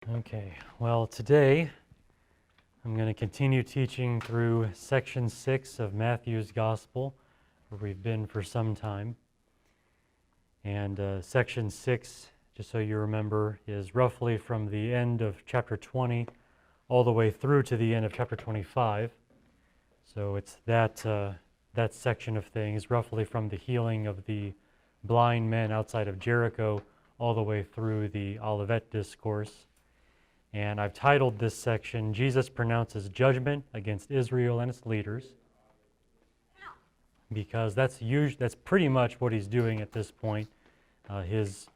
Okay, well today I'm going to continue teaching through section 6 of Matthew's Gospel, where we've been for some time. And section 6, just so you remember, is roughly from the end of chapter 20 all the way through to the end of chapter 25. So it's that section of things, roughly from the healing of the blind men outside of Jericho all the way through the Olivet Discourse. And I've titled this section, Jesus Pronounces Judgment Against Israel and Its Leaders, because that's pretty much what he's doing at this point. His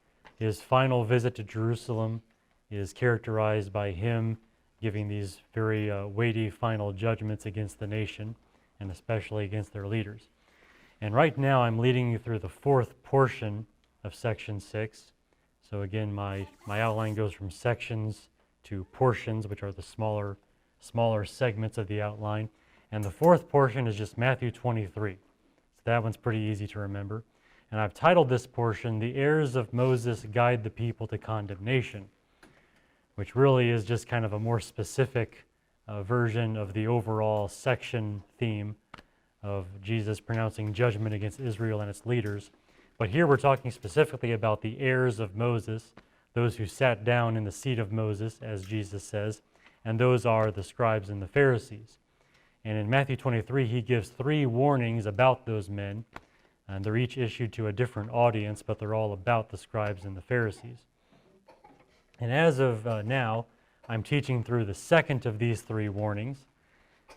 final visit to Jerusalem is characterized by him giving these very weighty final judgments against the nation, and especially against their leaders. And right now I'm leading you through the fourth portion of section 6. So again, my outline goes from sections to portions, which are the smaller segments of the outline. And the fourth portion is just Matthew 23. So that one's pretty easy to remember. And I've titled this portion, The Heirs of Moses Guide the People to Condemnation, which really is just kind of a more specific version of the overall section theme of Jesus pronouncing judgment against Israel and its leaders. But here we're talking specifically about the heirs of Moses, those who sat down in the seat of Moses, as Jesus says, and those are the scribes and the Pharisees. And in Matthew 23, he gives 3 warnings about those men, and they're each issued to a different audience, but they're all about the scribes and the Pharisees. And as of now, I'm teaching through the second of these 3 warnings.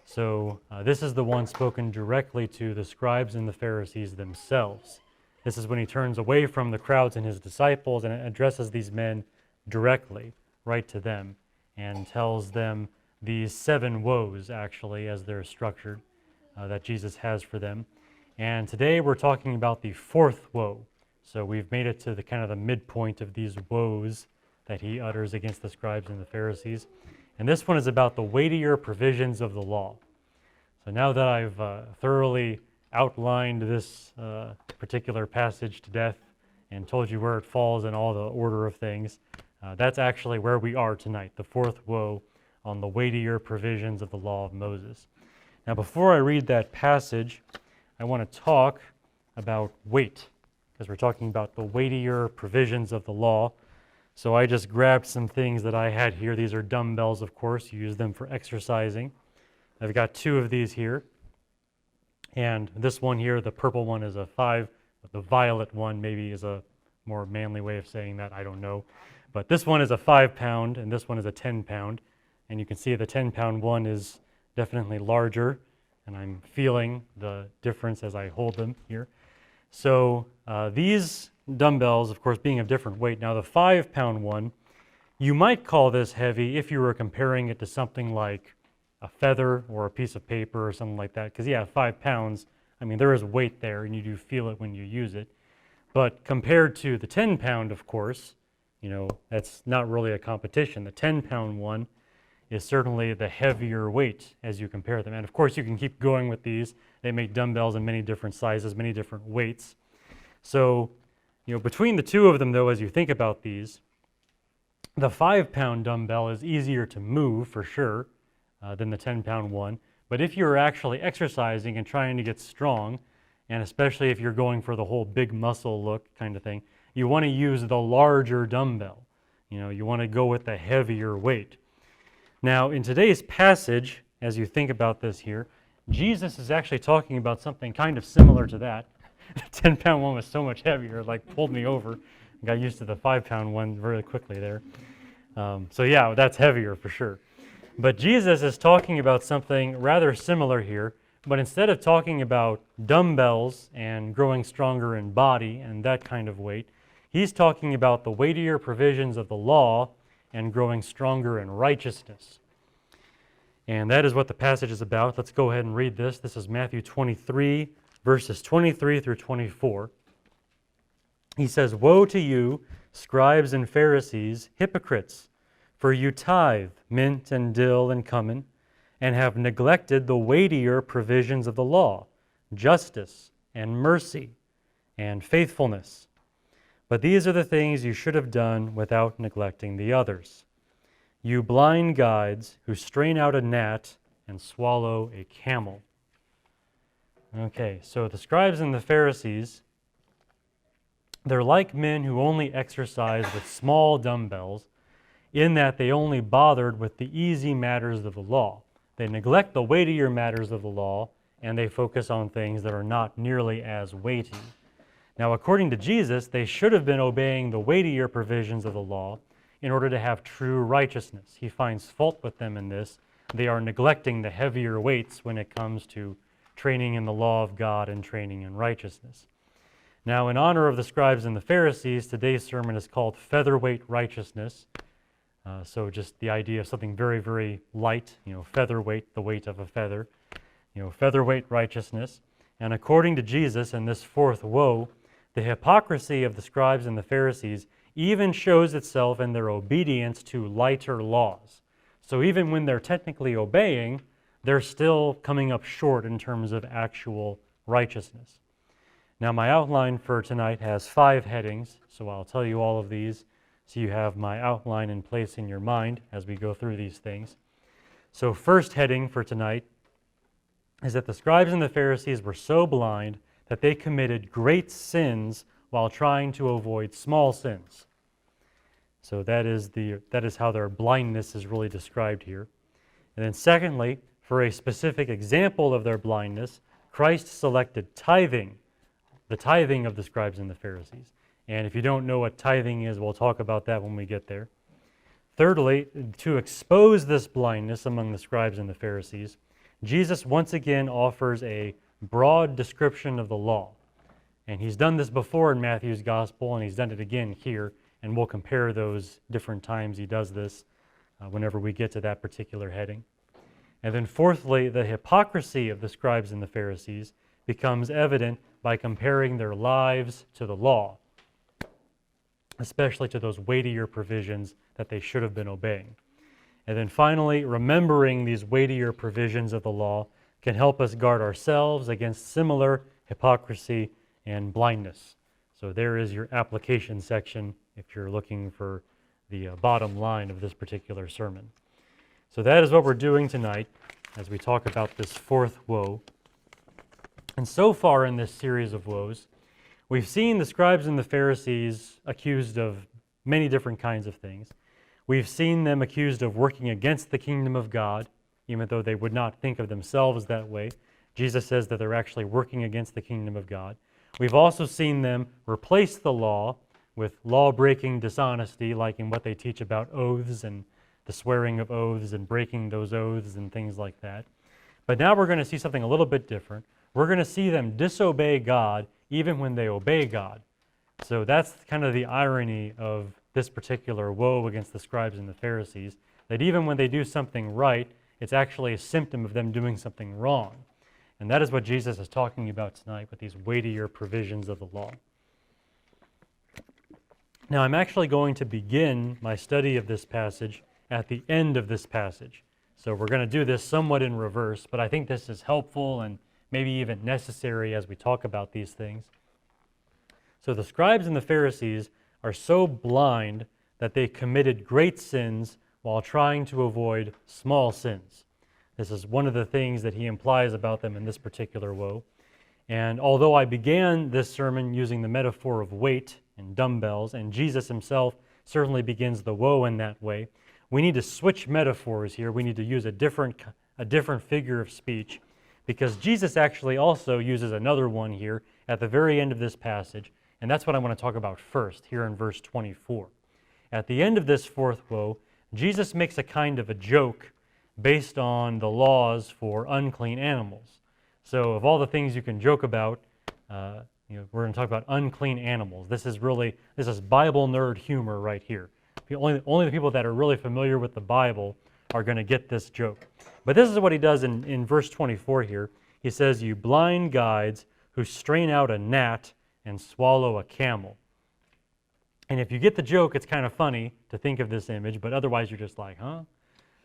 So this is the one spoken directly to the scribes and the Pharisees themselves. This is when he turns away from the crowds and his disciples and addresses these men directly, right to them, and tells them these 7 woes, actually, as they're structured, that Jesus has for them. And today we're talking about the 4th woe. So we've made it to the kind of the midpoint of these woes that he utters against the scribes and the Pharisees. And this one is about the weightier provisions of the law. So now that I've thoroughly outlined this particular passage to death and told you where it falls in all the order of things, that's actually where we are tonight, the 4th woe on the weightier provisions of the law of Moses. Now before I read that passage, I want to talk about weight, because we're talking about the weightier provisions of the law. So I just grabbed some things that I had here. These are dumbbells, of course. You use them for exercising. I've got 2 of these here. And this one here, the purple one, is a 5. But the violet one maybe is a more manly way of saying that. I don't know. But this one is a 5-pound, and this one is a 10-pound. And you can see the 10-pound one is definitely larger. And I'm feeling the difference as I hold them here. So these dumbbells, of course, being of different weight. Now the 5-pound one, you might call this heavy if you were comparing it to something like a feather or a piece of paper or something like that. Because yeah, 5 pounds, I mean, there is weight there and you do feel it when you use it. But compared to the 10-pound, of course, you know, that's not really a competition. The 10-pound one is certainly the heavier weight as you compare them. And of course, you can keep going with these. They make dumbbells in many different sizes, many different weights. So, you know, between the 2 of them, though, as you think about these, the 5-pound dumbbell is easier to move for sure than the 10-pound one. But if you're actually exercising and trying to get strong, and especially if you're going for the whole big muscle look kind of thing, you want to use the larger dumbbell. You know, you want to go with the heavier weight. Now, in today's passage, as you think about this here, Jesus is actually talking about something kind of similar to that. The 10-pound one was so much heavier, it like pulled me over. I got used to the 5-pound one very quickly there. So yeah, that's heavier for sure. But Jesus is talking about something rather similar here, but instead of talking about dumbbells and growing stronger in body and that kind of weight, he's talking about the weightier provisions of the law and growing stronger in righteousness. And that is what the passage is about. Let's go ahead and read this. This is Matthew 23, verses 23 through 24. He says, "Woe to you, scribes and Pharisees, hypocrites! For you tithe mint and dill and cumin, and have neglected the weightier provisions of the law, justice and mercy and faithfulness. But these are the things you should have done without neglecting the others. You blind guides who strain out a gnat and swallow a camel. Okay, so the scribes and the Pharisees, they're like men who only exercise with small dumbbells, in that they only bothered with the easy matters of the law. They neglect the weightier matters of the law, and they focus on things that are not nearly as weighty. Now, according to Jesus, they should have been obeying the weightier provisions of the law in order to have true righteousness. He finds fault with them in this. They are neglecting the heavier weights when it comes to training in the law of God and training in righteousness. Now, in honor of the scribes and the Pharisees, today's sermon is called Featherweight Righteousness. So just the idea of something very, very light, featherweight, the weight of a feather, featherweight righteousness. And according to Jesus in this fourth woe, the hypocrisy of the scribes and the Pharisees even shows itself in their obedience to lighter laws. So even when they're technically obeying, they're still coming up short in terms of actual righteousness. Now, my outline for tonight has 5 headings, so I'll tell you all of these so you have my outline in place in your mind as we go through these things. So first heading for tonight is that the scribes and the Pharisees were so blind that they committed great sins while trying to avoid small sins. So that is how their blindness is really described here. And then secondly, for a specific example of their blindness, Christ selected tithing, the tithing of the scribes and the Pharisees. And if you don't know what tithing is, we'll talk about that when we get there. Thirdly, to expose this blindness among the scribes and the Pharisees, Jesus once again offers a broad description of the law. And he's done this before in Matthew's gospel, and he's done it again here, and we'll compare those different times he does this whenever we get to that particular heading. And then fourthly, the hypocrisy of the scribes and the Pharisees becomes evident by comparing their lives to the law, especially to those weightier provisions that they should have been obeying. And then finally, remembering these weightier provisions of the law can help us guard ourselves against similar hypocrisy and blindness. So there is your application section if you're looking for the bottom line of this particular sermon. So that is what we're doing tonight as we talk about this fourth woe. And so far in this series of woes, we've seen the scribes and the Pharisees accused of many different kinds of things. We've seen them accused of working against the kingdom of God, even though they would not think of themselves that way. Jesus says that they're actually working against the kingdom of God. We've also seen them replace the law with law-breaking dishonesty, like in what they teach about oaths and the swearing of oaths and breaking those oaths and things like that. But now we're going to see something a little bit different. We're going to see them disobey God even when they obey God. So that's kind of the irony of this particular woe against the scribes and the Pharisees, that even when they do something right, it's actually a symptom of them doing something wrong. And that is what Jesus is talking about tonight with these weightier provisions of the law. Now, I'm actually going to begin my study of this passage at the end of this passage. So we're going to do this somewhat in reverse, but I think this is helpful and maybe even necessary as we talk about these things. So the scribes and the Pharisees are so blind that they committed great sins while trying to avoid small sins. This is one of the things that he implies about them in this particular woe. And although I began this sermon using the metaphor of weight and dumbbells, and Jesus himself certainly begins the woe in that way, we need to switch metaphors here. We need to use a different figure of speech, because Jesus actually also uses another one here at the very end of this passage, and that's what I want to talk about first, here in verse 24. At the end of this fourth woe, Jesus makes a kind of a joke based on the laws for unclean animals. So of all the things you can joke about, we're going to talk about unclean animals. This is Bible nerd humor right here. Only the people that are really familiar with the Bible are going to get this joke. But this is what he does in verse 24 here. He says, "You blind guides who strain out a gnat and swallow a camel." And if you get the joke, it's kind of funny to think of this image, but otherwise you're just like, huh?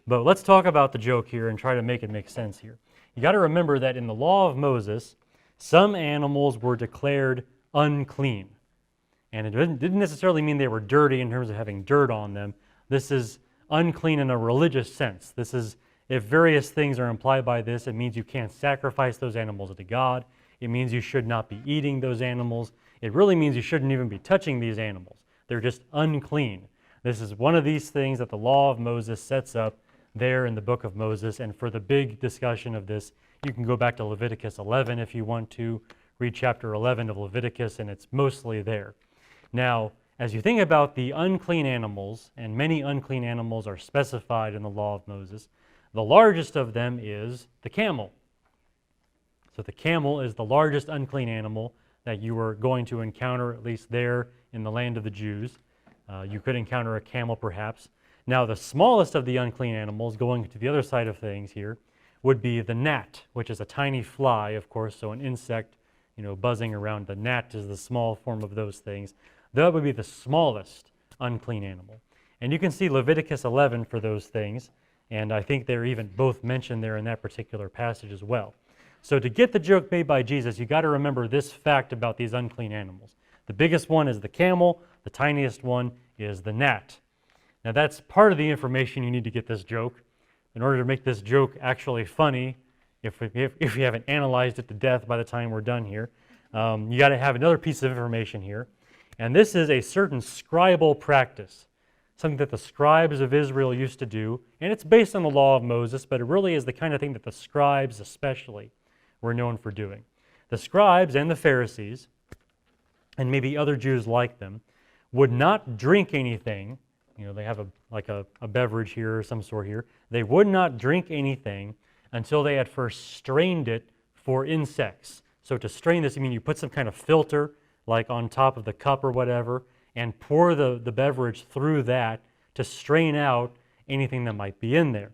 But let's talk about the joke here and try to make it make sense here. You got to remember that in the law of Moses, some animals were declared unclean. And it didn't necessarily mean they were dirty in terms of having dirt on them. This is unclean in a religious sense. This is, if various things are implied by this, it means you can't sacrifice those animals to God. It means you should not be eating those animals. It really means you shouldn't even be touching these animals. They're just unclean. This is one of these things that the law of Moses sets up there in the book of Moses. And for the big discussion of this, you can go back to Leviticus 11 if you want to. Read chapter 11 of Leviticus, and it's mostly there. Now, as you think about the unclean animals, and many unclean animals are specified in the law of Moses, the largest of them is the camel. So the camel is the largest unclean animal that you are going to encounter, at least there in the land of the Jews. You could encounter a camel perhaps. Now the smallest of the unclean animals, going to the other side of things here, would be the gnat, which is a tiny fly, of course, so an insect, buzzing around. The gnat is the small form of those things. That would be the smallest unclean animal. And you can see Leviticus 11 for those things, and I think they're even both mentioned there in that particular passage as well. So to get the joke made by Jesus, you got to remember this fact about these unclean animals. The biggest one is the camel, the tiniest one is the gnat. Now that's part of the information you need to get this joke. In order to make this joke actually funny, if you haven't analyzed it to death by the time we're done here, you got to have another piece of information here. And this is a certain scribal practice, something that the scribes of Israel used to do. And it's based on the law of Moses, but it really is the kind of thing that the scribes especially were known for doing. The scribes and the Pharisees, and maybe other Jews like them, would not drink anything. They have a beverage here or some sort here. They would not drink anything until they had first strained it for insects. So to strain this, you put some kind of filter, like on top of the cup or whatever, and pour the beverage through that to strain out anything that might be in there.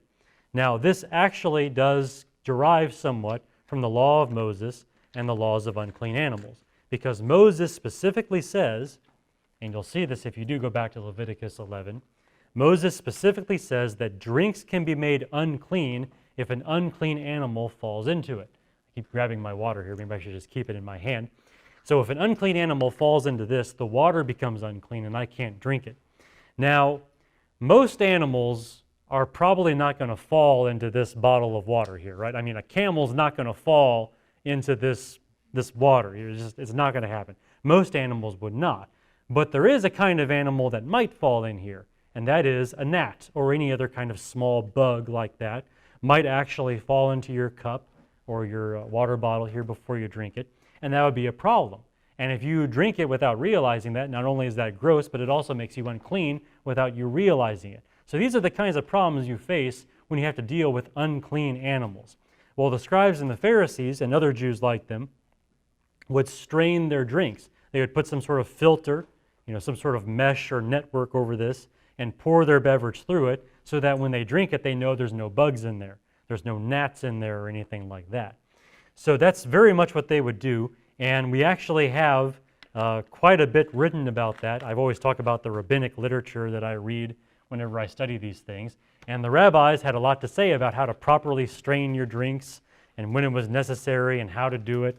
Now, this actually does derive somewhat from the law of Moses and the laws of unclean animals, because Moses specifically says, and you'll see this if you do go back to Leviticus 11, Moses specifically says that drinks can be made unclean if an unclean animal falls into it. I keep grabbing my water here. Maybe I should just keep it in my hand. So if an unclean animal falls into this, the water becomes unclean and I can't drink it. Now, most animals are probably not going to fall into this bottle of water here, right? A camel's not going to fall into this water. It's not going to happen. Most animals would not. But there is a kind of animal that might fall in here, and that is a gnat or any other kind of small bug like that might actually fall into your cup or your water bottle here before you drink it, and that would be a problem. And if you drink it without realizing that, not only is that gross, but it also makes you unclean without you realizing it. So these are the kinds of problems you face when you have to deal with unclean animals. Well, the scribes and the Pharisees and other Jews like them would strain their drinks. They would put some sort of filter, some sort of mesh or network over this and pour their beverage through it so that when they drink it, they know there's no bugs in there. There's no gnats in there or anything like that. So that's very much what they would do, and we actually have quite a bit written about that. I've always talked about the rabbinic literature that I read whenever I study these things, and the rabbis had a lot to say about how to properly strain your drinks and when it was necessary and how to do it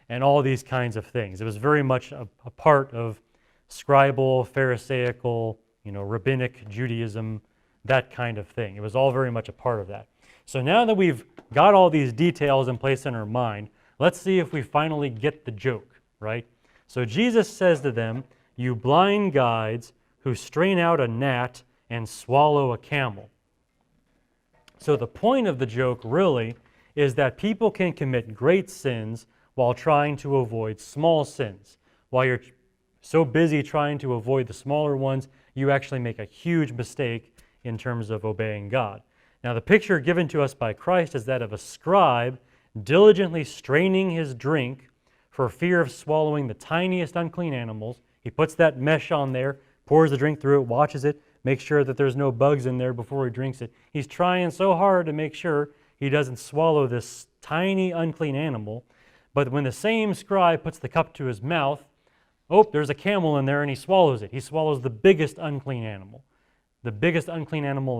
and all these kinds of things. It was very much a part of scribal, pharisaical, rabbinic Judaism, that kind of thing. It was all very much a part of that. So now that we've got all these details in place in our mind, let's see if we finally get the joke, right? So Jesus says to them, "You blind guides who strain out a gnat and swallow a camel." So the point of the joke really is that people can commit great sins while trying to avoid small sins. While you're so busy trying to avoid the smaller ones, you actually make a huge mistake in terms of obeying God. Now, the picture given to us by Christ is that of a scribe diligently straining his drink for fear of swallowing the tiniest unclean animals. He puts that mesh on there, pours the drink through it, watches it, makes sure that there's no bugs in there before he drinks it. He's trying so hard to make sure he doesn't swallow this tiny unclean animal. But when the same scribe puts the cup to his mouth, there's a camel in there, and he swallows it. He swallows the biggest unclean animal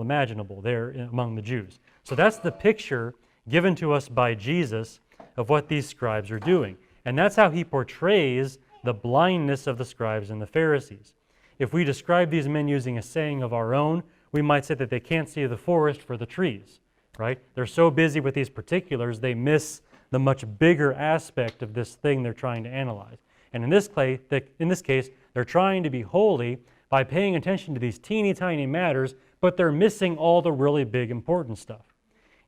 imaginable there among the Jews. So that's the picture given to us by Jesus of what these scribes are doing. And that's how he portrays the blindness of the scribes and the Pharisees. If we describe these men using a saying of our own, we might say that they can't see the forest for the trees, right? They're so busy with these particulars, they miss the much bigger aspect of this thing they're trying to analyze. And in this case, they're trying to be holy by paying attention to these teeny tiny matters, but they're missing all the really big important stuff.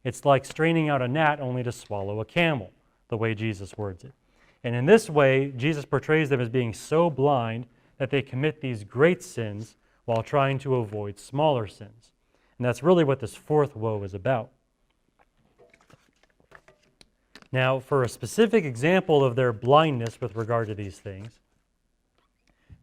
It's like straining out a gnat only to swallow a camel, the way Jesus words it. And in this way, Jesus portrays them as being so blind that they commit these great sins while trying to avoid smaller sins. And that's really what this fourth woe is about. Now, for a specific example of their blindness with regard to these things,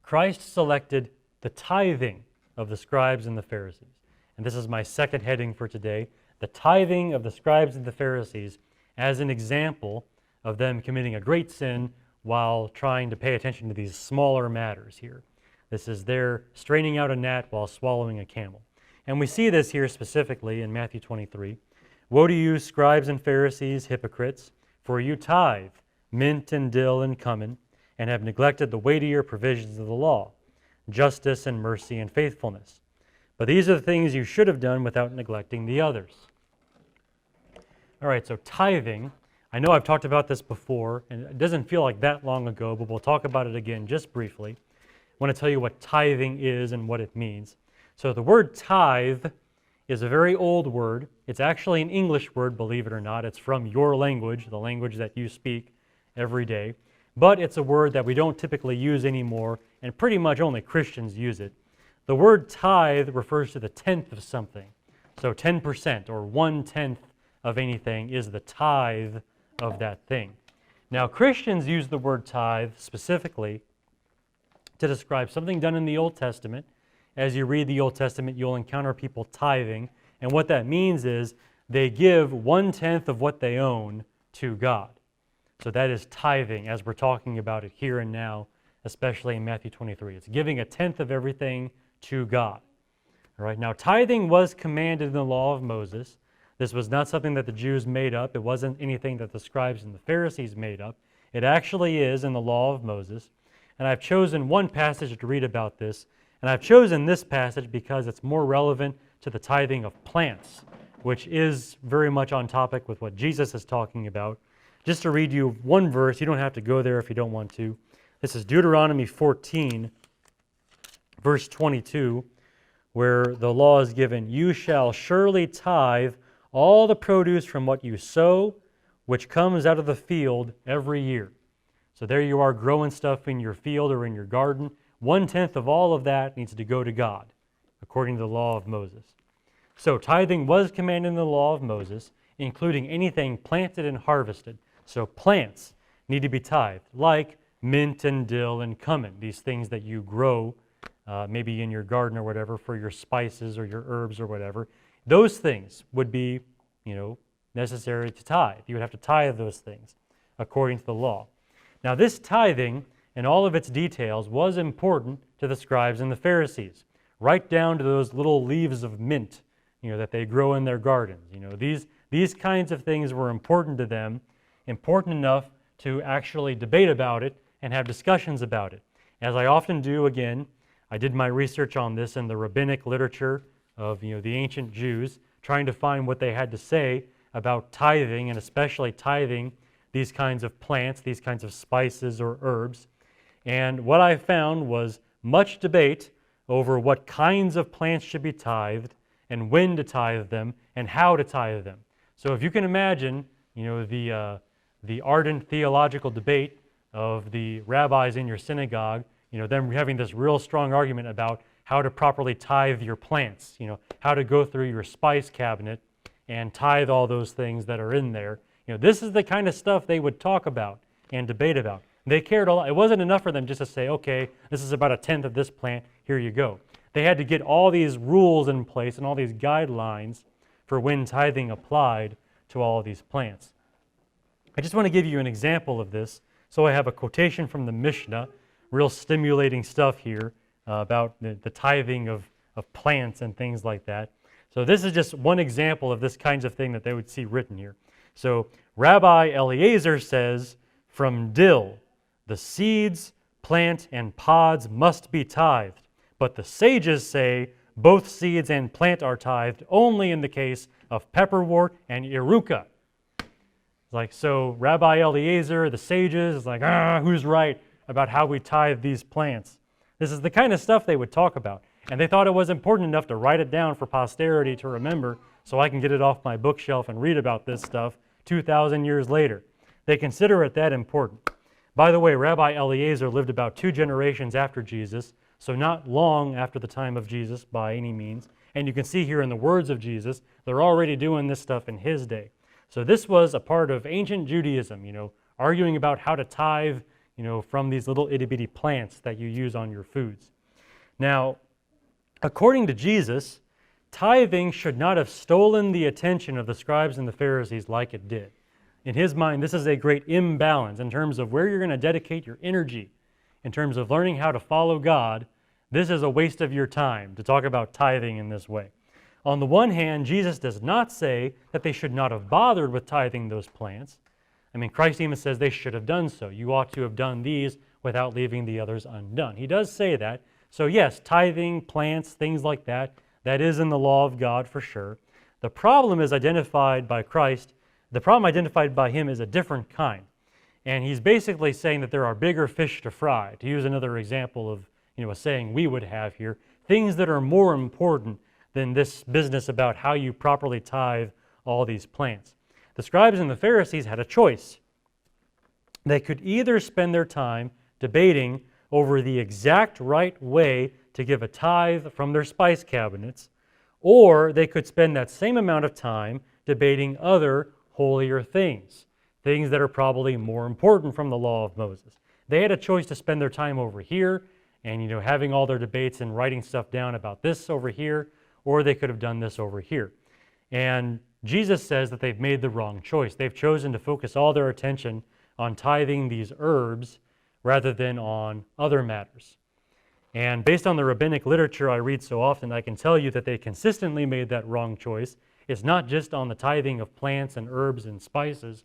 Christ selected the tithing of the scribes and the Pharisees. And this is my second heading for today, the tithing of the scribes and the Pharisees as an example of them committing a great sin while trying to pay attention to these smaller matters here. This is their straining out a gnat while swallowing a camel. And we see this here specifically in Matthew 23. Woe to you, scribes and Pharisees, hypocrites, for you tithe mint and dill and cumin, and have neglected the weightier provisions of the law, justice and mercy and faithfulness. But these are the things you should have done without neglecting the others. All right, so tithing. I know I've talked about this before, and it doesn't feel like that long ago, but we'll talk about it again just briefly. I want to tell you what tithing is and what it means. So the word tithe is a very old word. It's actually an English word, believe it or not. It's from your language, the language that you speak every day. But it's a word that we don't typically use anymore, and pretty much only Christians use it. The word tithe refers to the tenth of something. So 10% or 1/10 of anything is the tithe of that thing. Now, Christians use the word tithe specifically to describe something done in the Old Testament. As you read the Old Testament, you'll encounter people tithing, and what that means is they give 1/10 of what they own to God. So that is tithing as we're talking about it here and now, especially in Matthew 23. It's giving 1/10 of everything to God. All right, now tithing was commanded in the law of Moses. This was not something that the Jews made up. It wasn't anything that the scribes and the Pharisees made up. It actually is in the law of Moses. And I've chosen one passage to read about this. And I've chosen this passage because it's more relevant to the tithing of plants, which is very much on topic with what Jesus is talking about. Just to read you one verse, you don't have to go there if you don't want to. This is Deuteronomy 14, verse 22, where the law is given, "You shall surely tithe all the produce from what you sow, which comes out of the field every year." So there you are growing stuff in your field or in your garden. 1/10 of all of that needs to go to God, according to the law of Moses. So tithing was commanded in the law of Moses, including anything planted and harvested. So plants need to be tithed, like mint and dill and cumin, these things that you grow maybe in your garden or whatever for your spices or your herbs or whatever. Those things would be, necessary to tithe. You would have to tithe those things according to the law. Now this tithing and all of its details was important to the scribes and the Pharisees, right down to those little leaves of mint, that they grow in their gardens. These kinds of things were important to them, important enough to actually debate about it and have discussions about it. As I often do, again, I did my research on this in the rabbinic literature of the ancient Jews, trying to find what they had to say about tithing, and especially tithing these kinds of plants, these kinds of spices or herbs. And what I found was much debate over what kinds of plants should be tithed and when to tithe them and how to tithe them. So if you can imagine, the ardent theological debate of the rabbis in your synagogue, them having this real strong argument about how to properly tithe your plants, how to go through your spice cabinet and tithe all those things that are in there. This is the kind of stuff they would talk about and debate about. They cared a lot. It wasn't enough for them just to say, okay, this is about 1/10 of this plant, here you go. They had to get all these rules in place and all these guidelines for when tithing applied to all of these plants. I just want to give you an example of this. So I have a quotation from the Mishnah, real stimulating stuff here about the tithing of plants and things like that. So this is just one example of this kinds of thing that they would see written here. So Rabbi Eliezer says, "From dill, the seeds, plant, and pods must be tithed, but the sages say Both seeds and plant are tithed only in the case of pepperwort and iruka. Like, so Rabbi Eliezer, the sages, is like, who's right about how we tithe these plants? This is the kind of stuff they would talk about. And they thought it was important enough to write it down for posterity to remember so I can get it off my bookshelf and read about this stuff 2,000 years later. They consider it that important. By the way, Rabbi Eliezer lived about 2 generations after Jesus, so not long after the time of Jesus by any means. And you can see here in the words of Jesus, they're already doing this stuff in his day. So this was a part of ancient Judaism, arguing about how to tithe, from these little itty-bitty plants that you use on your foods. Now, according to Jesus, tithing should not have stolen the attention of the scribes and the Pharisees like it did. In his mind, this is a great imbalance in terms of where you're going to dedicate your energy. In terms of learning how to follow God, this is a waste of your time to talk about tithing in this way. On the one hand, Jesus does not say that they should not have bothered with tithing those plants. I mean, Christ even says they should have done so. You ought to have done these without leaving the others undone. He does say that. So yes, tithing, plants, things like that, that is in the law of God for sure. The problem is identified by Christ. The problem identified by him is a different kind. And he's basically saying that there are bigger fish to fry, to use another example of a saying we would have here, things that are more important than this business about how you properly tithe all these plants. The scribes and the Pharisees had a choice. They could either spend their time debating over the exact right way to give a tithe from their spice cabinets, or they could spend that same amount of time debating other holier things, things that are probably more important from the law of Moses. They had a choice to spend their time over here and having all their debates and writing stuff down about this over here, or they could have done this over here. And Jesus says that they've made the wrong choice. They've chosen to focus all their attention on tithing these herbs rather than on other matters. And based on the rabbinic literature I read so often, I can tell you that they consistently made that wrong choice. It's not just on the tithing of plants and herbs and spices.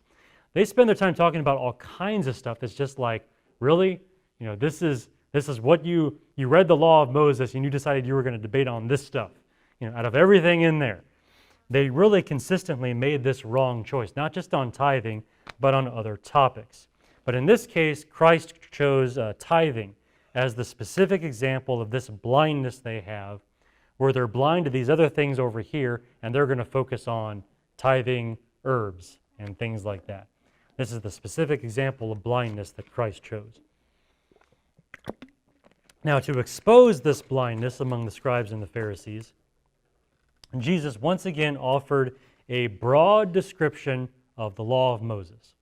They spend their time talking about all kinds of stuff that's just like, really? This is what you read the law of Moses and you decided you were going to debate on this stuff. Out of everything in there. They really consistently made this wrong choice, not just on tithing, but on other topics. But in this case, Christ chose tithing as the specific example of this blindness they have, where they're blind to these other things over here, and they're going to focus on tithing herbs and things like that. This is the specific example of blindness that Christ chose. Now, to expose this blindness among the scribes and the Pharisees, Jesus once again offered a broad description of the law of Moses.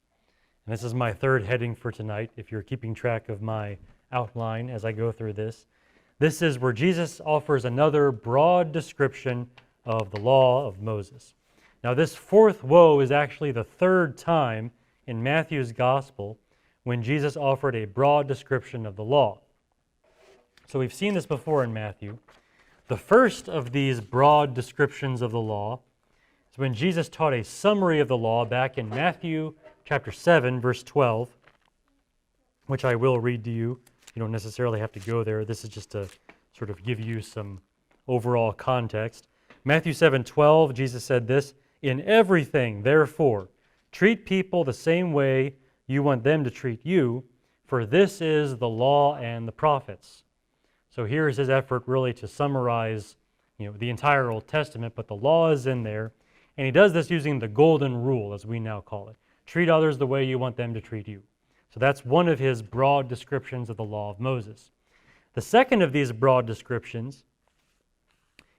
And this is my third heading for tonight, if you're keeping track of my outline as I go through this. This is where Jesus offers another broad description of the law of Moses. Now, this fourth woe is actually the third time in Matthew's gospel when Jesus offered a broad description of the law. So we've seen this before in Matthew. The first of these broad descriptions of the law is when Jesus taught a summary of the law back in Matthew chapter 7, verse 12, which I will read to you. You don't necessarily have to go there. This is just to sort of give you some overall context. Matthew 7:12, Jesus said this, "In everything, therefore, treat people the same way you want them to treat you, for this is the law and the prophets." So here's his effort really to summarize, the entire Old Testament, but the law is in there. And he does this using the golden rule, as we now call it. Treat others the way you want them to treat you. So that's one of his broad descriptions of the law of Moses. The second of these broad descriptions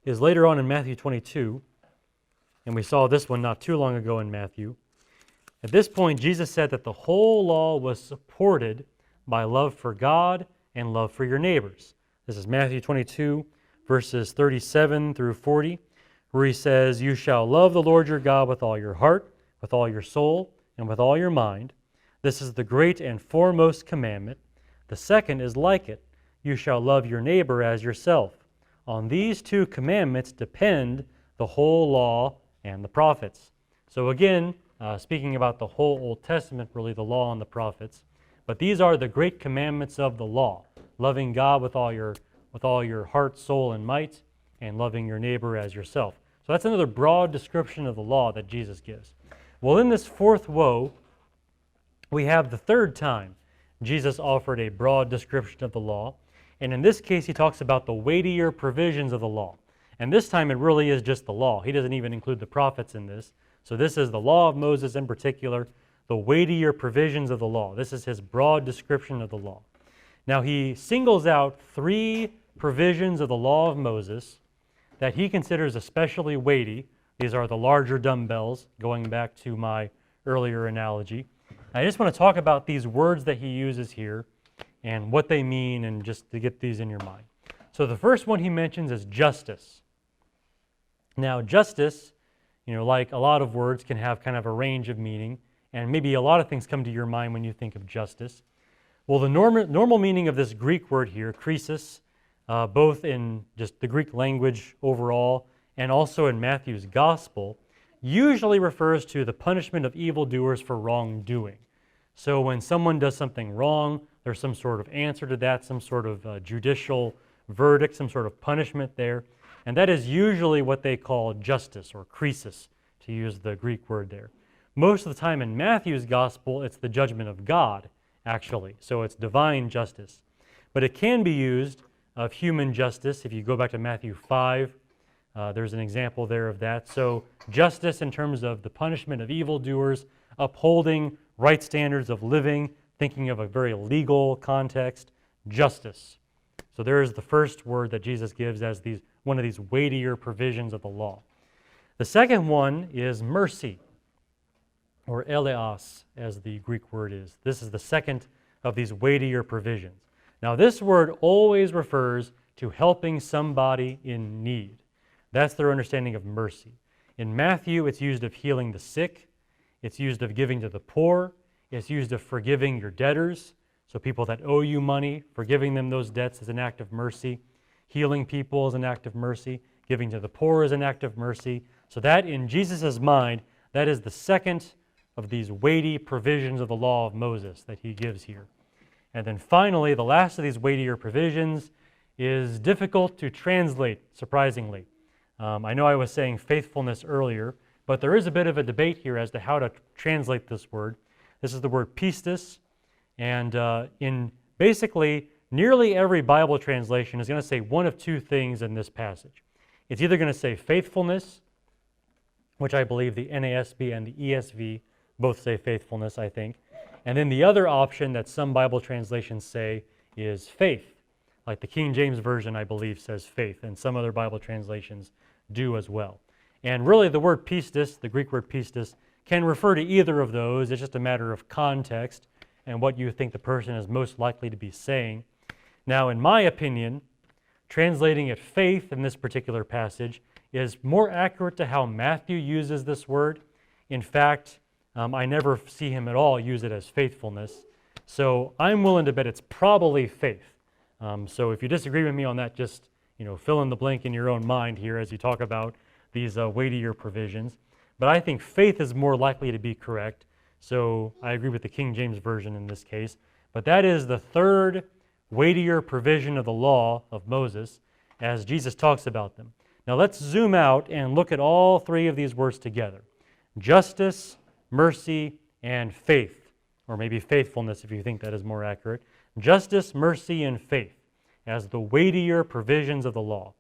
is later on in Matthew 22, and we saw this one not too long ago in Matthew. At this point, Jesus said that the whole law was supported by love for God and love for your neighbors. This is Matthew 22, verses 37 through 40, where he says, "You shall love the Lord your God with all your heart, with all your soul, and with all your mind. This is the great and foremost commandment. The second is like it. You shall love your neighbor as yourself. On these two commandments depend the whole law and the prophets." So again, speaking about the whole Old Testament, really the law and the prophets. But these are the great commandments of the law. Loving God with all your heart, soul, and might, and loving your neighbor as yourself. So that's another broad description of the law that Jesus gives. Well, in this fourth woe, we have the third time Jesus offered a broad description of the law. And in this case, he talks about the weightier provisions of the law. And this time it really is just the law. He doesn't even include the prophets in this. So this is the law of Moses in particular, the weightier provisions of the law. This is his broad description of the law. Now he singles out 3 provisions of the law of Moses that he considers especially weighty. These are the larger dumbbells, going back to my earlier analogy. I just want to talk about these words that he uses here and what they mean, and just to get these in your mind. So the first one he mentions is justice. Now justice, like a lot of words, can have kind of a range of meaning, and maybe a lot of things come to your mind when you think of justice. Well, the normal meaning of this Greek word here, krisis, both in just the Greek language overall and also in Matthew's gospel, usually refers to the punishment of evildoers for wrongdoing. So when someone does something wrong, there's some sort of answer to that, some sort of judicial verdict, some sort of punishment there. And that is usually what they call justice, or krisis, to use the Greek word there. Most of the time in Matthew's gospel, it's the judgment of God, actually. So it's divine justice. But it can be used of human justice. If you go back to Matthew 5, there's an example there of that. So justice in terms of the punishment of evildoers, upholding right standards of living, thinking of a very legal context, justice. So there is the first word that Jesus gives as one of these weightier provisions of the law. The second one is mercy, or eleos, as the Greek word is. This is the second of these weightier provisions. Now this word always refers to helping somebody in need. That's their understanding of mercy. In Matthew, it's used of healing the sick. It's used of giving to the poor. It's used of forgiving your debtors. So people that owe you money, forgiving them those debts is an act of mercy. Healing people is an act of mercy. Giving to the poor is an act of mercy. So that, in Jesus' mind, that is the second of these weighty provisions of the law of Moses that he gives here. And then finally, the last of these weightier provisions is difficult to translate, surprisingly. I know I was saying faithfulness earlier, but there is a bit of a debate here as to how to translate this word. This is the word pistis, and in basically nearly every Bible translation is going to say one of 2 things in this passage. It's either going to say faithfulness, which I believe the NASB and the ESV both say faithfulness, I think. And then the other option that some Bible translations say is faith. Like the King James Version, I believe, says faith, and some other Bible translations do as well. And really the word pistis, the Greek word pistis, can refer to either of those. It's just a matter of context and what you think the person is most likely to be saying. Now, in my opinion, translating it faith in this particular passage is more accurate to how Matthew uses this word. In fact, I never see him at all use it as faithfulness. So I'm willing to bet it's probably faith. So if you disagree with me on that, just fill in the blank in your own mind here as you talk about these weightier provisions. But I think faith is more likely to be correct. So I agree with the King James Version in this case. But that is the third weightier provision of the law of Moses as Jesus talks about them. Now let's zoom out and look at all 3 of these words together. Justice, mercy, and faith, or maybe faithfulness if you think that is more accurate. Justice, mercy, and faith as the weightier provisions of the law.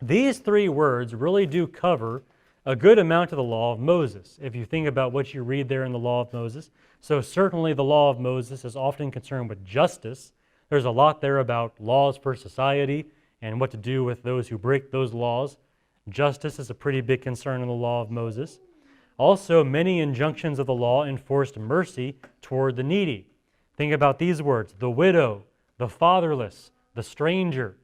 These 3 words really do cover a good amount of the law of Moses, if you think about what you read there in the law of Moses. So certainly the law of Moses is often concerned with justice. There's a lot there about laws for society and what to do with those who break those laws. Justice is a pretty big concern in the law of Moses. Also, many injunctions of the law enforced mercy toward the needy. Think about these words: the widow, the fatherless, the stranger.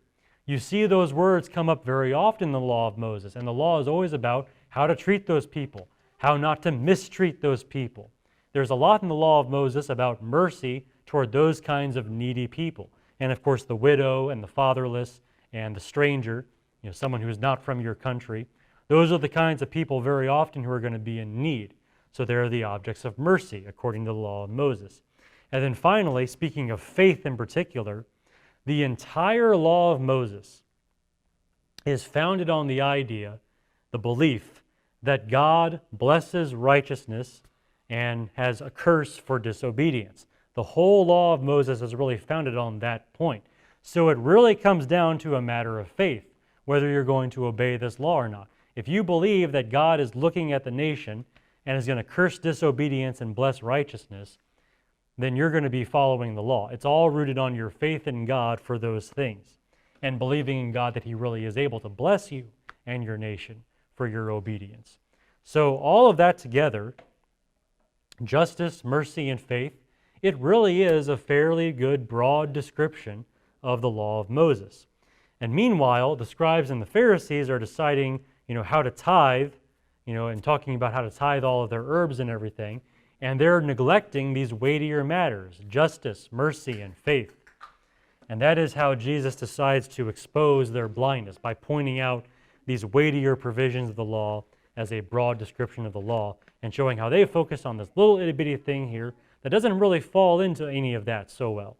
You see those words come up very often in the law of Moses, and the law is always about how to treat those people, how not to mistreat those people. There's a lot in the law of Moses about mercy toward those kinds of needy people. And of course, the widow and the fatherless and the stranger, someone who is not from your country, those are the kinds of people very often who are going to be in need. So they're the objects of mercy, according to the law of Moses. And then finally, speaking of faith in particular, the entire law of Moses is founded on the idea, the belief, that God blesses righteousness and has a curse for disobedience. The whole law of Moses is really founded on that point. So it really comes down to a matter of faith, whether you're going to obey this law or not. If you believe that God is looking at the nation and is going to curse disobedience and bless righteousness, then you're going to be following the law. It's all rooted on your faith in God for those things and believing in God that He really is able to bless you and your nation for your obedience. So all of that together, justice, mercy, and faith, it really is a fairly good broad description of the law of Moses. And meanwhile, the scribes and the Pharisees are deciding, how to tithe, and talking about how to tithe all of their herbs and everything, and they're neglecting these weightier matters, justice, mercy, and faith. And that is how Jesus decides to expose their blindness, by pointing out these weightier provisions of the law as a broad description of the law, and showing how they focus on this little itty-bitty thing here that doesn't really fall into any of that so well.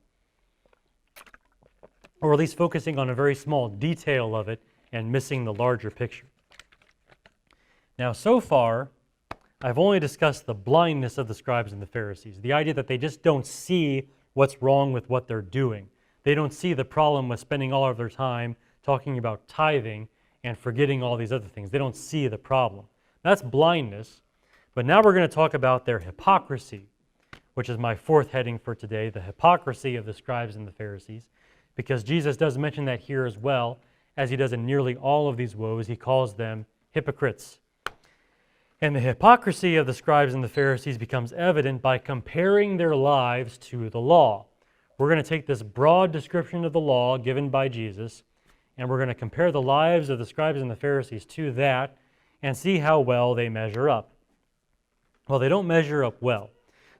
Or at least focusing on a very small detail of it and missing the larger picture. Now, so far, I've only discussed the blindness of the scribes and the Pharisees, the idea that they just don't see what's wrong with what they're doing. They don't see the problem with spending all of their time talking about tithing and forgetting all these other things. They don't see the problem. That's blindness. But now we're going to talk about their hypocrisy, which is my fourth heading for today, the hypocrisy of the scribes and the Pharisees, because Jesus does mention that here as well, as He does in nearly all of these woes. He calls them hypocrites. And the hypocrisy of the scribes and the Pharisees becomes evident by comparing their lives to the law. We're going to take this broad description of the law given by Jesus, and we're going to compare the lives of the scribes and the Pharisees to that and see how well they measure up. Well, they don't measure up well.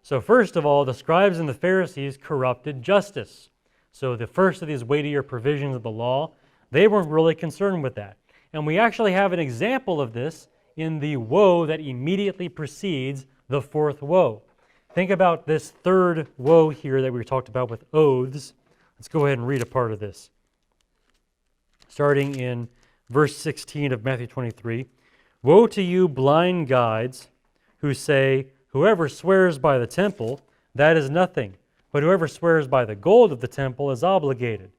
So first of all, the scribes and the Pharisees corrupted justice. So the first of these weightier provisions of the law, they weren't really concerned with that. And we actually have an example of this in the woe that immediately precedes the fourth woe. Think about this third woe here that we talked about with oaths. Let's go ahead and read a part of this. Starting in verse 16 of Matthew 23. Woe to you, blind guides, who say, whoever swears by the temple, that is nothing, but whoever swears by the gold of the temple is obligated.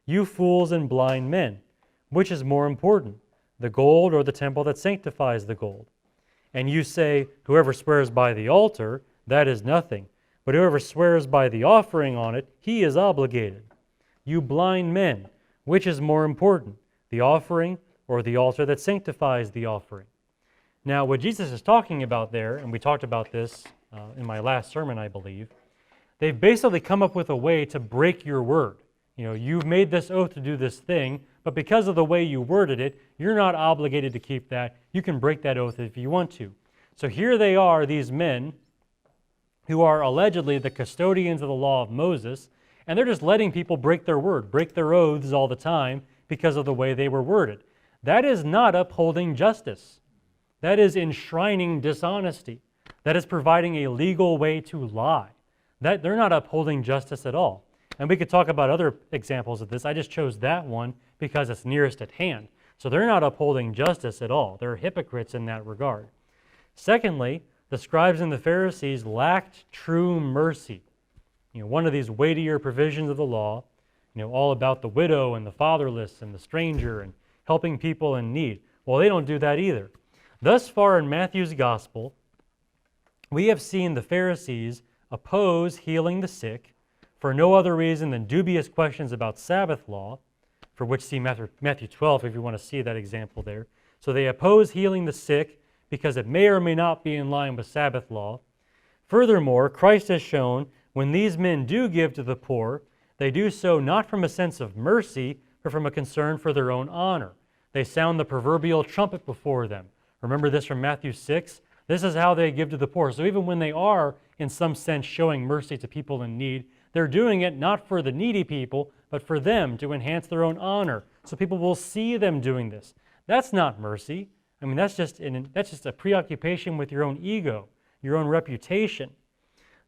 You fools and blind men, which is more important, the gold or the temple that sanctifies the gold? And you say, whoever swears by the altar, that is nothing, but whoever swears by the offering on it, he is obligated. You blind men, which is more important, the offering or the altar that sanctifies the offering? Now, what Jesus is talking about there, and we talked about this in my last sermon, I believe, they've basically come up with a way to break your word. You've made this oath to do this thing, but because of the way you worded it, you're not obligated to keep that. You can break that oath if you want to. So here they are, these men who are allegedly the custodians of the law of Moses, and they're just letting people break their word, break their oaths all the time because of the way they were worded. That is not upholding justice. That is enshrining dishonesty. That is providing a legal way to lie. That they're not upholding justice at all. And we could talk about other examples of this. I just chose that one because it's nearest at hand. So they're not upholding justice at all. They're hypocrites in that regard. Secondly, the scribes and the Pharisees lacked true mercy. One of these weightier provisions of the law, all about the widow and the fatherless and the stranger and helping people in need. Well, they don't do that either. Thus far in Matthew's gospel, we have seen the Pharisees oppose healing the sick for no other reason than dubious questions about Sabbath law, for which see Matthew 12 if you want to see that example there. So they oppose healing the sick because it may or may not be in line with Sabbath law. Furthermore, Christ has shown when these men do give to the poor, they do so not from a sense of mercy, but from a concern for their own honor. They sound the proverbial trumpet before them. Remember this from Matthew 6? This is how they give to the poor. So even when they are, in some sense, showing mercy to people in need, they're doing it not for the needy people, but for them to enhance their own honor. So people will see them doing this. That's not mercy. I mean, that's just a preoccupation with your own ego, your own reputation.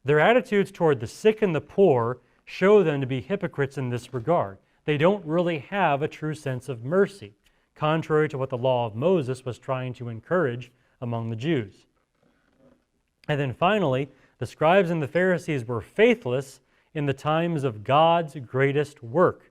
Their attitudes toward the sick and the poor show them to be hypocrites in this regard. They don't really have a true sense of mercy. contrary to what the law of Moses was trying to encourage among the Jews. And then finally, the scribes and the Pharisees were faithless in the times of God's greatest work.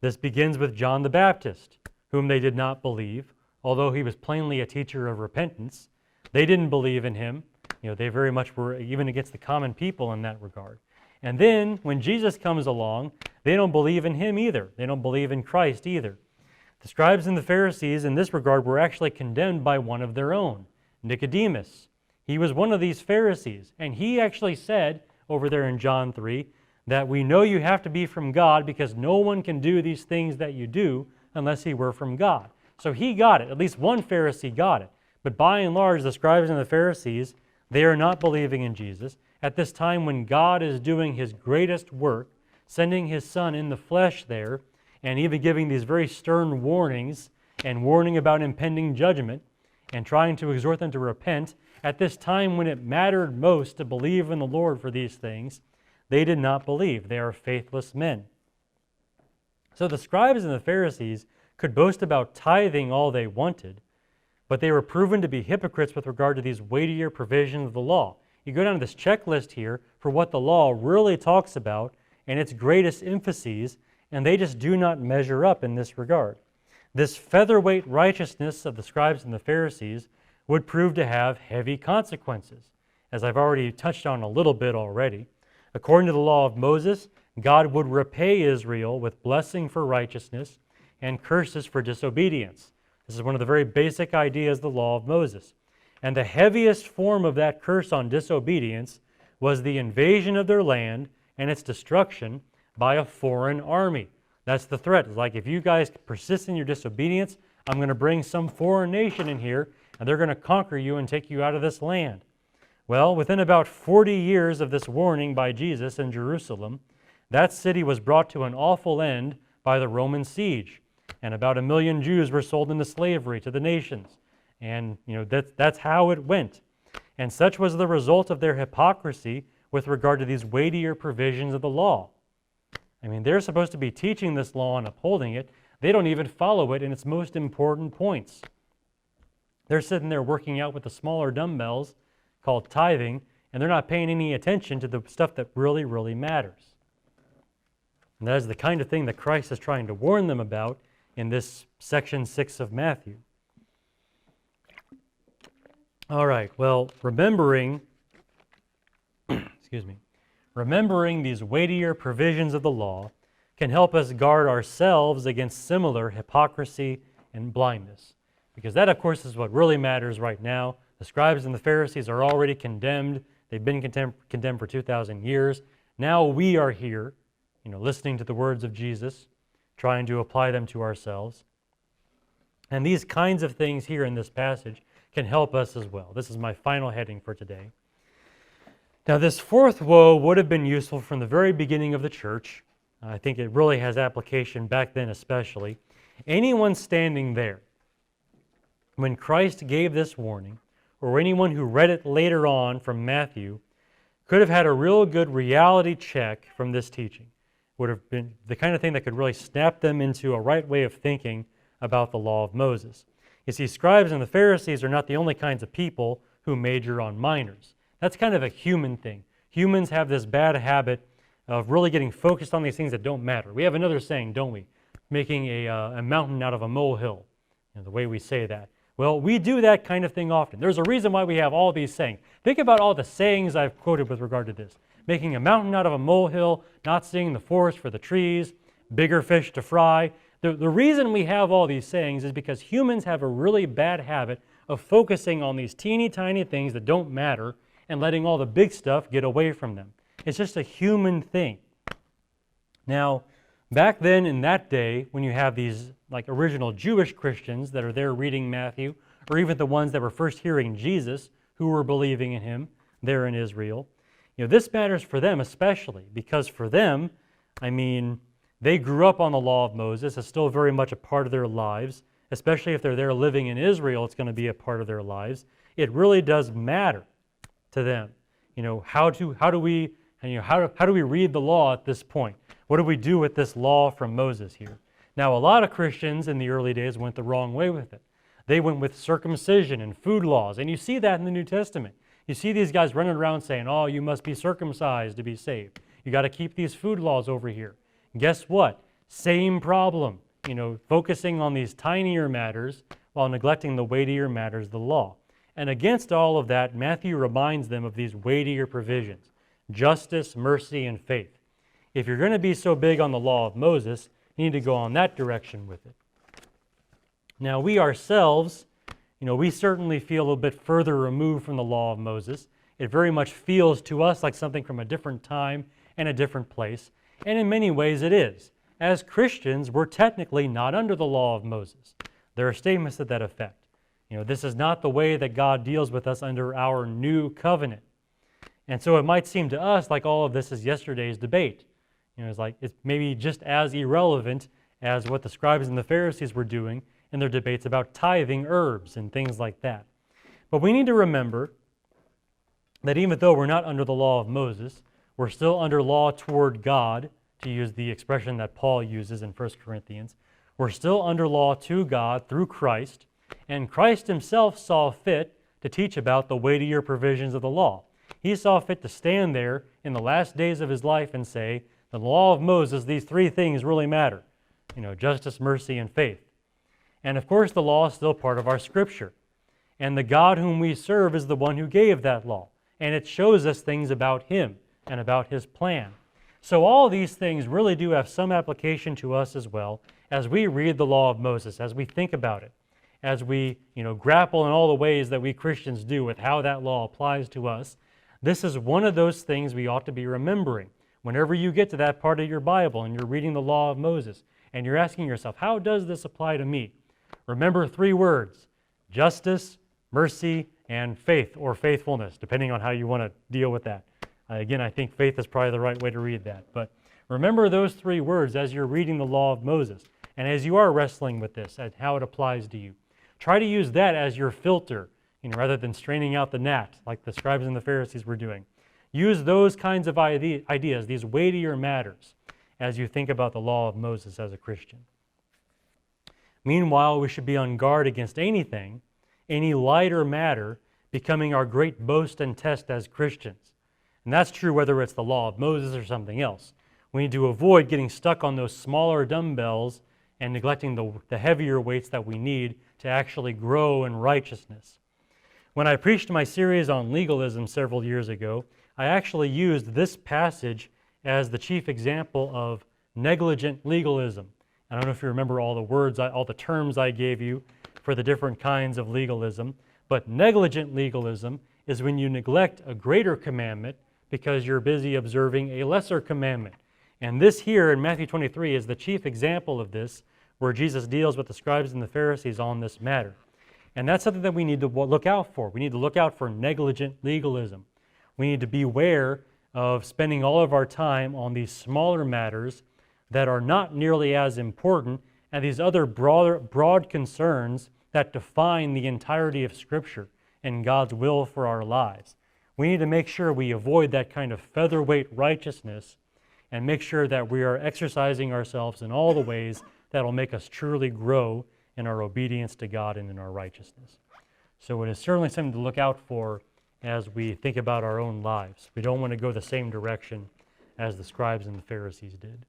This begins with John the Baptist, whom they did not believe, although he was plainly a teacher of repentance. They didn't believe in him. They very much were even against the common people in that regard. And then when Jesus comes along, they don't believe in him either. They don't believe in Christ either. The scribes and the Pharisees in this regard were actually condemned by one of their own, Nicodemus. He was one of these Pharisees, and he actually said over there in John 3 that we know you have to be from God because no one can do these things that you do unless he were from God. So he got it. At least one Pharisee got it. But by and large, the scribes and the Pharisees, they are not believing in Jesus at this time when God is doing his greatest work, sending his Son in the flesh there, and even giving these very stern warnings and warning about impending judgment and trying to exhort them to repent. At this time when it mattered most to believe in the Lord for these things, they did not believe. They are faithless men. So the scribes and the Pharisees could boast about tithing all they wanted, but they were proven to be hypocrites with regard to these weightier provisions of the law. You go down to this checklist here for what the law really talks about and its greatest emphases, and they just do not measure up in this regard. This featherweight righteousness of the scribes and the Pharisees would prove to have heavy consequences, as I've already touched on a little bit already. According to the law of Moses, God would repay Israel with blessing for righteousness and curses for disobedience. This is one of the very basic ideas of the law of Moses. And the heaviest form of that curse on disobedience was the invasion of their land and its destruction by a foreign army. That's the threat. It's like, if you guys persist in your disobedience, I'm going to bring some foreign nation in here, and they're going to conquer you and take you out of this land. Well, within about 40 years of this warning by Jesus in Jerusalem, that city was brought to an awful end by the Roman siege, and about 1 million Jews were sold into slavery to the nations. And that's how it went. And such was the result of their hypocrisy with regard to these weightier provisions of the law. I mean, they're supposed to be teaching this law and upholding it. They don't even follow it in its most important points. They're sitting there working out with the smaller dumbbells called tithing, and they're not paying any attention to the stuff that really, really matters. And that is the kind of thing that Christ is trying to warn them about in this section 6 of Matthew. All right, well, remembering these weightier provisions of the law can help us guard ourselves against similar hypocrisy and blindness. Because that, of course, is what really matters right now. The scribes and the Pharisees are already condemned. They've been condemned for 2,000 years. Now we are here, listening to the words of Jesus, trying to apply them to ourselves. And these kinds of things here in this passage can help us as well. This is my final heading for today. Now, this fourth woe would have been useful from the very beginning of the church. I think it really has application back then especially. Anyone standing there when Christ gave this warning, or anyone who read it later on from Matthew, could have had a real good reality check from this teaching. Would have been the kind of thing that could really snap them into a right way of thinking about the law of Moses. You see, scribes and the Pharisees are not the only kinds of people who major on minors. That's kind of a human thing. Humans have this bad habit of really getting focused on these things that don't matter. We have another saying, don't we? Making a mountain out of a molehill, the way we say that. Well, we do that kind of thing often. There's a reason why we have all these sayings. Think about all the sayings I've quoted with regard to this. Making a mountain out of a molehill, not seeing the forest for the trees, bigger fish to fry. The reason we have all these sayings is because humans have a really bad habit of focusing on these teeny tiny things that don't matter and letting all the big stuff get away from them. It's just a human thing. Now, back then in that day, when you have these like original Jewish Christians that are there reading Matthew, or even the ones that were first hearing Jesus, who were believing in him there in Israel, this matters for them especially, because for them, they grew up on the law of Moses. It's still very much a part of their lives, especially if they're there living in Israel, it's going to be a part of their lives. It really does matter to them. How do we read the law at this point? What do we do with this law from Moses here? Now, a lot of Christians in the early days went the wrong way with it. They went with circumcision and food laws, and you see that in the New Testament. You see these guys running around saying, oh, you must be circumcised to be saved. You got to keep these food laws over here. Guess what? Same problem. Focusing on these tinier matters while neglecting the weightier matters, the law. And against all of that, Matthew reminds them of these weightier provisions: justice, mercy, and faith. If you're going to be so big on the law of Moses, you need to go on that direction with it. Now, we ourselves, we certainly feel a little bit further removed from the law of Moses. It very much feels to us like something from a different time and a different place, and in many ways it is. As Christians, we're technically not under the law of Moses. There are statements to that effect. This is not the way that God deals with us under our new covenant. And so it might seem to us like all of this is yesterday's debate. It's maybe just as irrelevant as what the scribes and the Pharisees were doing in their debates about tithing herbs and things like that. But we need to remember that even though we're not under the law of Moses, we're still under law toward God, to use the expression that Paul uses in 1 Corinthians. We're still under law to God through Christ, and Christ himself saw fit to teach about the weightier provisions of the law. He saw fit to stand there in the last days of his life and say, the law of Moses, these three things really matter. Justice, mercy, and faith. And of course, the law is still part of our Scripture. And the God whom we serve is the one who gave that law. And it shows us things about him and about his plan. So all these things really do have some application to us as well as we read the law of Moses, as we think about it, as we grapple in all the ways that we Christians do with how that law applies to us. This is one of those things we ought to be remembering. Whenever you get to that part of your Bible and you're reading the law of Moses and you're asking yourself, how does this apply to me? Remember three words: justice, mercy, and faith, or faithfulness, depending on how you want to deal with that. Again, I think faith is probably the right way to read that. But remember those three words as you're reading the law of Moses and as you are wrestling with this and how it applies to you. Try to use that as your filter, rather than straining out the gnat like the scribes and the Pharisees were doing. Use those kinds of ideas, these weightier matters, as you think about the law of Moses as a Christian. Meanwhile, we should be on guard against anything, any lighter matter, becoming our great boast and test as Christians. And that's true whether it's the law of Moses or something else. We need to avoid getting stuck on those smaller dumbbells and neglecting the heavier weights that we need to actually grow in righteousness. When I preached my series on legalism several years ago, I actually used this passage as the chief example of negligent legalism. I don't know if you remember all the words, all the terms I gave you for the different kinds of legalism, but negligent legalism is when you neglect a greater commandment because you're busy observing a lesser commandment. And this here in Matthew 23 is the chief example of this, where Jesus deals with the scribes and the Pharisees on this matter. And that's something that we need to look out for. We need to look out for negligent legalism. We need to beware of spending all of our time on these smaller matters that are not nearly as important as these other broad concerns that define the entirety of Scripture and God's will for our lives. We need to make sure we avoid that kind of featherweight righteousness and make sure that we are exercising ourselves in all the ways that will make us truly grow in our obedience to God and in our righteousness. So it is certainly something to look out for as we think about our own lives. We don't want to go the same direction as the scribes and the Pharisees did.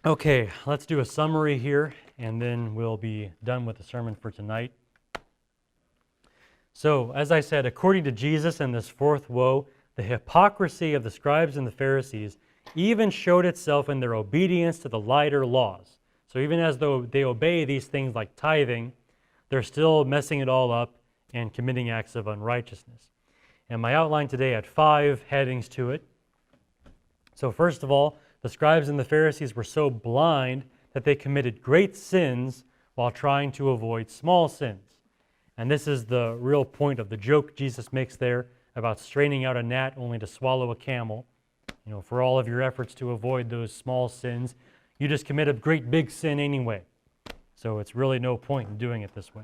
Okay, let's do a summary here, and then we'll be done with the sermon for tonight. So, as I said, according to Jesus in this fourth woe, the hypocrisy of the scribes and the Pharisees even showed itself in their obedience to the lighter laws. So even as though they obey these things like tithing, they're still messing it all up and committing acts of unrighteousness. And my outline today had 5 headings to it. So first of all, the scribes and the Pharisees were so blind that they committed great sins while trying to avoid small sins. And this is the real point of the joke Jesus makes there about straining out a gnat only to swallow a camel. For all of your efforts to avoid those small sins, you just commit a great big sin anyway. So it's really no point in doing it this way.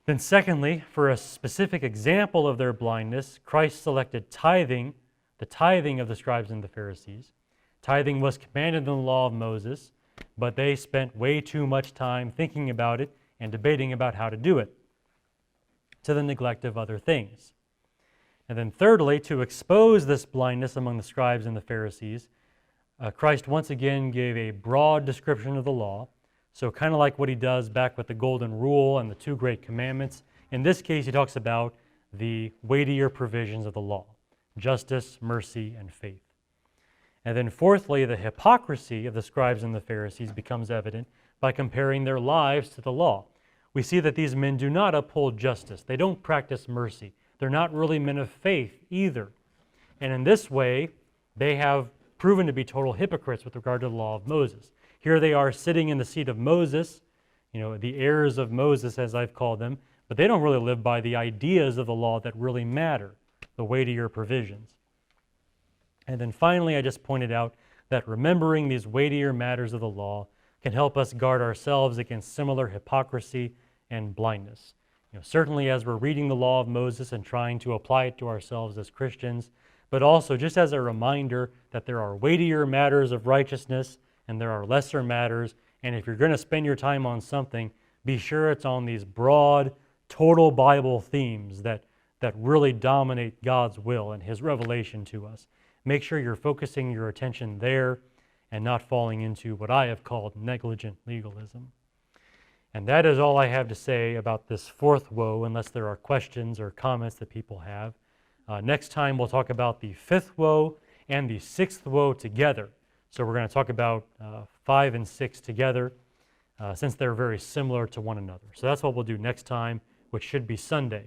Then secondly, for a specific example of their blindness, Christ selected tithing, the tithing of the scribes and the Pharisees, Tithing was commanded in the law of Moses, but they spent way too much time thinking about it and debating about how to do it, to the neglect of other things. And then thirdly, to expose this blindness among the scribes and the Pharisees, Christ once again gave a broad description of the law. So kind of like what he does back with the golden rule and the two great commandments. In this case, he talks about the weightier provisions of the law: justice, mercy, and faith. And then fourthly, the hypocrisy of the scribes and the Pharisees becomes evident by comparing their lives to the law. We see that these men do not uphold justice. They don't practice mercy. They're not really men of faith either. And in this way, they have proven to be total hypocrites with regard to the law of Moses. Here they are sitting in the seat of Moses, the heirs of Moses, as I've called them, but they don't really live by the ideas of the law that really matter, the weightier provisions. And then finally, I just pointed out that remembering these weightier matters of the law can help us guard ourselves against similar hypocrisy and blindness. Certainly as we're reading the law of Moses and trying to apply it to ourselves as Christians, but also just as a reminder that there are weightier matters of righteousness and there are lesser matters, and if you're going to spend your time on something, be sure it's on these broad, total Bible themes that really dominate God's will and His revelation to us. Make sure you're focusing your attention there and not falling into what I have called negligent legalism. And that is all I have to say about this fourth woe, unless there are questions or comments that people have. Next time we'll talk about the fifth woe and the sixth woe together. So we're going to talk about 5 and 6 together since they're very similar to one another. So that's what we'll do next time, which should be Sunday.